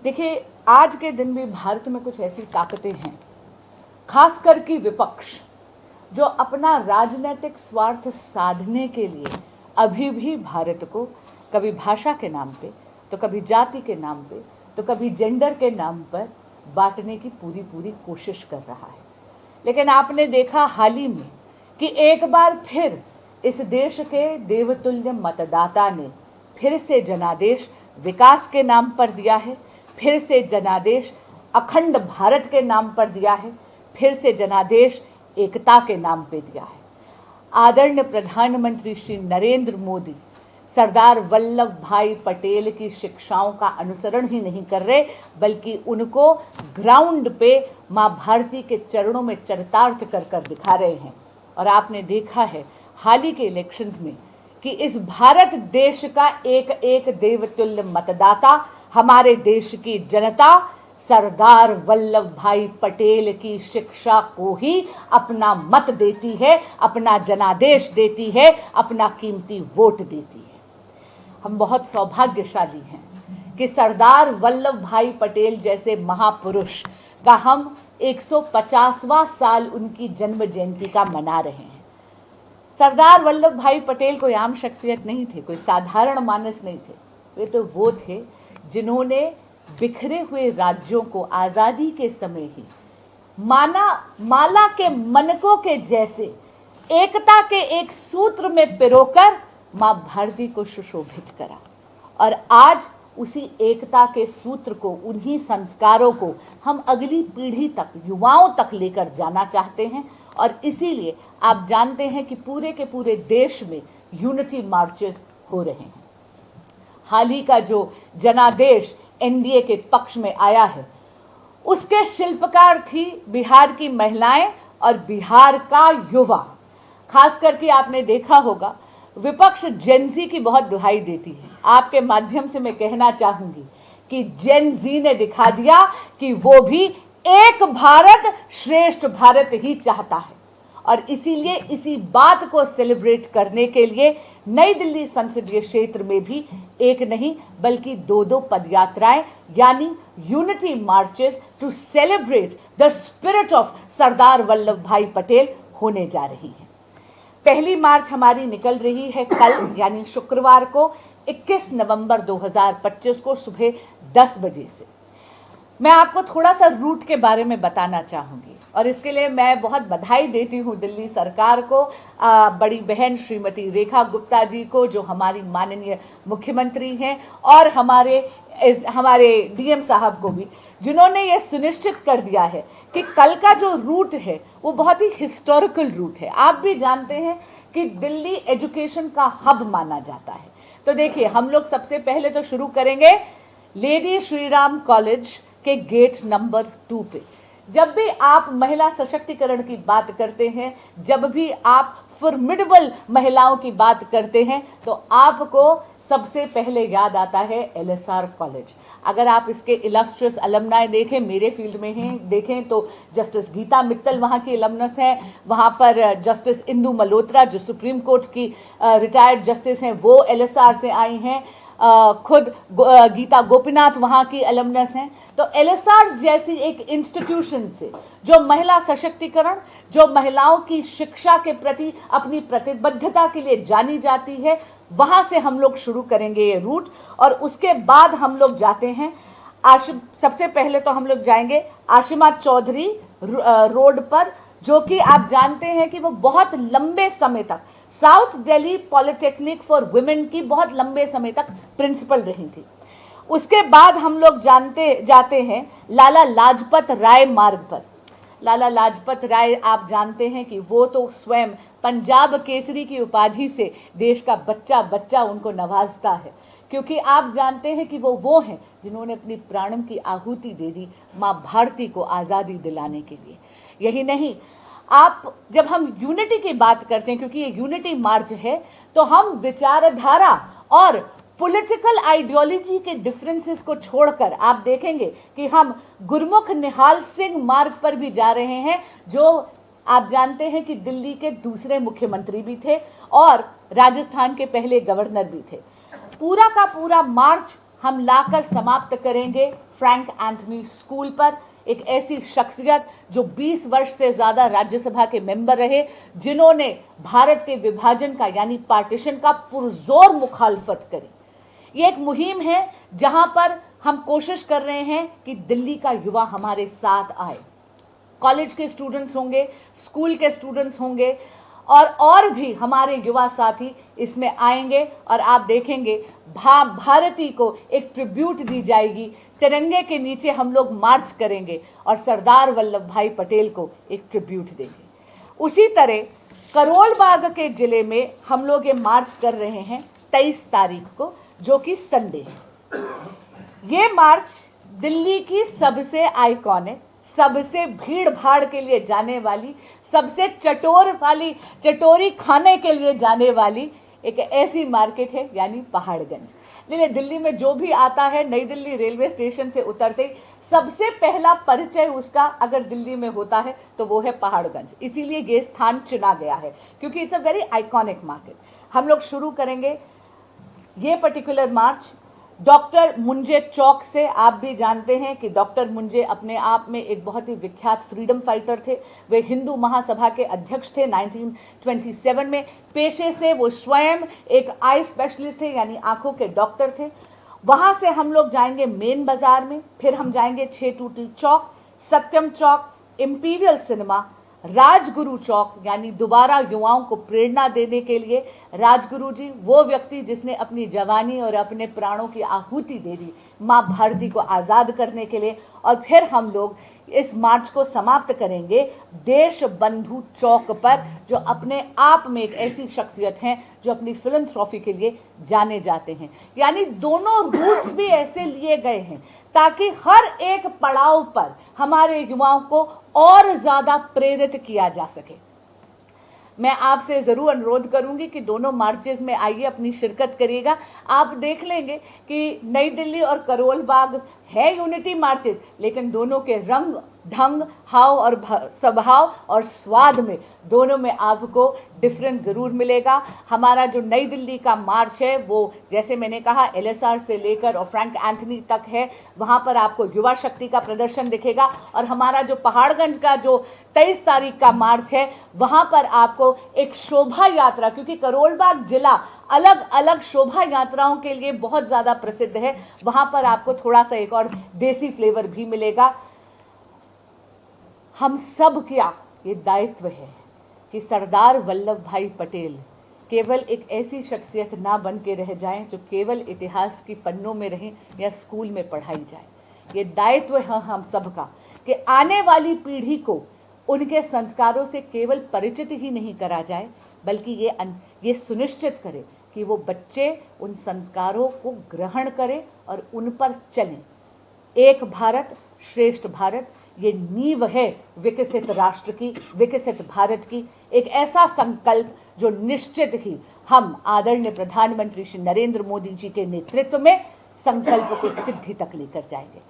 देखिए, आज के दिन भी भारत में कुछ ऐसी ताकतें हैं, खासकर कि विपक्ष, जो अपना राजनीतिक स्वार्थ साधने के लिए अभी भी भारत को कभी भाषा के नाम पे, तो कभी जाति के नाम पे, तो कभी जेंडर के नाम पर बांटने की पूरी कोशिश कर रहा है। लेकिन आपने देखा हाल ही में कि एक बार फिर इस देश के देवतुल्य मतदाता ने फिर से जनादेश विकास के नाम पर दिया है, फिर से जनादेश अखंड भारत के नाम पर दिया है, फिर से जनादेश एकता के नाम पे दिया है। आदरणीय प्रधानमंत्री श्री नरेंद्र मोदी सरदार वल्लभ भाई पटेल की शिक्षाओं का अनुसरण ही नहीं कर रहे, बल्कि उनको ग्राउंड पे माँ भारती के चरणों में चरितार्थ कर दिखा रहे हैं। और आपने देखा है हाल ही के इलेक्शंस में कि इस भारत देश का एक एक देवतुल्य मतदाता, हमारे देश की जनता सरदार वल्लभ भाई पटेल की शिक्षा को ही अपना मत देती है, अपना जनादेश देती है, अपना कीमती वोट देती है। हम बहुत सौभाग्यशाली हैं कि सरदार वल्लभ भाई पटेल जैसे महापुरुष का हम 150वां साल उनकी जन्म जयंती का मना रहे हैं। सरदार वल्लभ भाई पटेल कोई आम शख्सियत नहीं थे, कोई साधारण मानस नहीं थे। वे तो वो थे जिन्होंने बिखरे हुए राज्यों को आज़ादी के समय ही माला के मनकों के जैसे एकता के एक सूत्र में पिरोकर माँ भारती को सुशोभित करा। और आज उसी एकता के सूत्र को, उन्हीं संस्कारों को हम अगली पीढ़ी तक, युवाओं तक लेकर जाना चाहते हैं। और इसीलिए आप जानते हैं कि पूरे के पूरे देश में यूनिटी मार्चेस हो रहे हैं। हाल ही का जो जनादेश एनडीए के पक्ष में आया है, उसके शिल्पकार थी बिहार की महिलाएं और बिहार का युवा। खास करके आपने देखा होगा विपक्ष जेनजी की बहुत दुहाई देती है। आपके माध्यम से मैं कहना चाहूंगी कि जेनजी ने दिखा दिया कि वो भी एक भारत श्रेष्ठ भारत ही चाहता है। और इसीलिए इसी बात को सेलिब्रेट करने के लिए नई दिल्ली संसदीय क्षेत्र में भी एक नहीं बल्कि दो पदयात्राएं यानी unity marches to celebrate the spirit of Sardar Vallabhbhai Patel होने जा रही हैं। पहली मार्च हमारी निकल रही है कल यानी शुक्रवार को 21 नवंबर 2025 को सुबह 10 बजे से। मैं आपको थोड़ा सा रूट के बारे में बताना चाहूँगी और इसके लिए मैं बहुत बधाई देती हूँ दिल्ली सरकार को, बड़ी बहन श्रीमती रेखा गुप्ता जी को जो हमारी माननीय मुख्यमंत्री हैं, और हमारे डीएम साहब को भी, जिन्होंने ये सुनिश्चित कर दिया है कि कल का जो रूट है वो बहुत ही हिस्टोरिकल रूट है। आप भी जानते हैं कि दिल्ली एजुकेशन का हब माना जाता है। तो देखिए, हम लोग सबसे पहले तो शुरू करेंगे लेडी श्रीराम कॉलेज के गेट नंबर 2 पे। जब भी आप महिला सशक्तिकरण की बात करते हैं, जब भी आप फॉर्मिडेबल महिलाओं की बात करते हैं, तो आपको सबसे पहले याद आता है एलएसआर कॉलेज। अगर आप इसके इलस्ट्रियस अलमनाई देखें, मेरे फील्ड में हैं देखें, तो जस्टिस गीता मित्तल वहाँ की अलमनस हैं, वहाँ पर जस्टिस इंदु मल्होत्रा जो सुप्रीम कोर्ट की रिटायर्ड जस्टिस हैं वो एलएसआर से आई हैं, खुद गीता गोपीनाथ वहाँ की अलमनस हैं। तो एलएसआर जैसी एक इंस्टीट्यूशन से जो महिला सशक्तिकरण, जो महिलाओं की शिक्षा के प्रति अपनी प्रतिबद्धता के लिए जानी जाती है, वहाँ से हम लोग शुरू करेंगे ये रूट। और उसके बाद हम लोग जाते हैं सबसे पहले तो हम लोग जाएंगे आशिमा चौधरी रोड पर, जो कि आप जानते हैं कि वो बहुत लंबे समय तक south Delhi polytechnic for women की बहुत लंबे समय तक प्रिंसिपल रही थी। उसके बाद हम लोग जाते हैं लाला लाजपत राय मार्ग पर। लाला लाजपत राय आप जानते हैं कि वो तो स्वयं पंजाब केसरी की उपाधि से देश का बच्चा बच्चा उनको नवाजता है, क्योंकि आप जानते हैं कि वो हैं जिन्होंने अपनी प्राणों की आहुति दे दी माँ भारती को आज़ादी दिलाने के लिए। यही नहीं, आप जब हम यूनिटी की बात करते हैं, क्योंकि ये यूनिटी मार्च है, तो हम विचारधारा और पॉलिटिकल आइडियोलॉजी के डिफरेंसेस को छोड़कर आप देखेंगे कि हम गुरमुख निहाल सिंह मार्ग पर भी जा रहे हैं, जो आप जानते हैं कि दिल्ली के दूसरे मुख्यमंत्री भी थे और राजस्थान के पहले गवर्नर भी थे। पूरा का पूरा मार्च हम लाकर समाप्त करेंगे फ्रैंक एंथनी स्कूल पर, एक ऐसी शख्सियत जो 20 वर्ष से ज़्यादा राज्यसभा के मेंबर रहे, जिन्होंने भारत के विभाजन का यानी पार्टीशन का पुरजोर मुखालफत करी। ये एक मुहिम है जहां पर हम कोशिश कर रहे हैं कि दिल्ली का युवा हमारे साथ आए। कॉलेज के स्टूडेंट्स होंगे, स्कूल के स्टूडेंट्स होंगे और भी हमारे युवा साथी इसमें आएंगे और आप देखेंगे भारती को एक ट्रिब्यूट दी जाएगी। तिरंगे के नीचे हम लोग मार्च करेंगे और सरदार वल्लभ भाई पटेल को एक ट्रिब्यूट देंगे। उसी तरह करोल बाग के जिले में हम लोग ये मार्च कर रहे हैं 23 तारीख को, जो कि संडे है। ये मार्च दिल्ली की सबसे आइकॉनिक, सबसे भीड़ भाड़ के लिए जाने वाली, सबसे चटोरी खाने के लिए जाने वाली एक ऐसी मार्केट है, यानी पहाड़गंज। लेकिन दिल्ली में जो भी आता है, नई दिल्ली रेलवे स्टेशन से उतरते सबसे पहला परिचय उसका अगर दिल्ली में होता है तो वो है पहाड़गंज। इसीलिए ये स्थान चुना गया है, क्योंकि it's a very iconic market. हम लोग शुरू करेंगे ये पर्टिकुलर मार्च डॉक्टर मुंजे चौक से। आप भी जानते हैं कि डॉक्टर मुंजे अपने आप में एक बहुत ही विख्यात फ्रीडम फाइटर थे। वे हिंदू महासभा के अध्यक्ष थे 1927 में। पेशे से वो स्वयं एक आई स्पेशलिस्ट थे, यानी आंखों के डॉक्टर थे। वहां से हम लोग जाएंगे मेन बाजार में, फिर हम जाएंगे छेटूटी चौक, सत्यम चौक, इंपीरियल सिनेमा, राजगुरु चौक, यानी दोबारा युवाओं को प्रेरणा देने के लिए राजगुरु जी, वो व्यक्ति जिसने अपनी जवानी और अपने प्राणों की आहुति दे दी माँ भारती को आज़ाद करने के लिए। और फिर हम लोग इस मार्च को समाप्त करेंगे देश बंधु चौक पर, जो अपने आप में एक ऐसी शख्सियत हैं जो अपनी फिलैंथ्रोपी के लिए जाने जाते हैं। यानी दोनों रूट्स भी ऐसे लिए गए हैं ताकि हर एक पड़ाव पर हमारे युवाओं को और ज़्यादा प्रेरित किया जा सके। मैं आपसे ज़रूर अनुरोध करूंगी कि दोनों मार्चेस में आइए, अपनी शिरकत करिएगा। आप देख लेंगे कि नई दिल्ली और करोल बाग है यूनिटी मार्चेस, लेकिन दोनों के रंग, ढंग, हाव और स्वभाव और स्वाद में, दोनों में आपको डिफरेंस ज़रूर मिलेगा। हमारा जो नई दिल्ली का मार्च है वो, जैसे मैंने कहा, LSR से लेकर और फ्रैंक एंथनी तक है। वहाँ पर आपको युवा शक्ति का प्रदर्शन दिखेगा। और हमारा जो पहाड़गंज का जो 23 तारीख का मार्च है, वहाँ पर आपको एक शोभा यात्रा, क्योंकि करोल बाग जिला अलग अलग शोभा यात्राओं के लिए बहुत ज़्यादा प्रसिद्ध है, वहाँ पर आपको थोड़ा सा एक और देसी फ्लेवर भी मिलेगा। हम सब क्या ये दायित्व है कि सरदार वल्लभ भाई पटेल केवल एक ऐसी शख्सियत ना बन के रह जाएं जो केवल इतिहास की पन्नों में रहें या स्कूल में पढ़ाई जाए। ये दायित्व है हम सब का कि आने वाली पीढ़ी को उनके संस्कारों से केवल परिचित ही नहीं करा जाए, बल्कि ये सुनिश्चित करे कि वो बच्चे उन संस्कारों को ग्रहण करें और उन पर चलें। एक भारत श्रेष्ठ भारत, ये नींव है विकसित राष्ट्र की, विकसित भारत की। एक ऐसा संकल्प जो निश्चित ही हम आदरणीय प्रधानमंत्री श्री नरेंद्र मोदी जी के नेतृत्व में संकल्प को सिद्धि तक लेकर जाएंगे।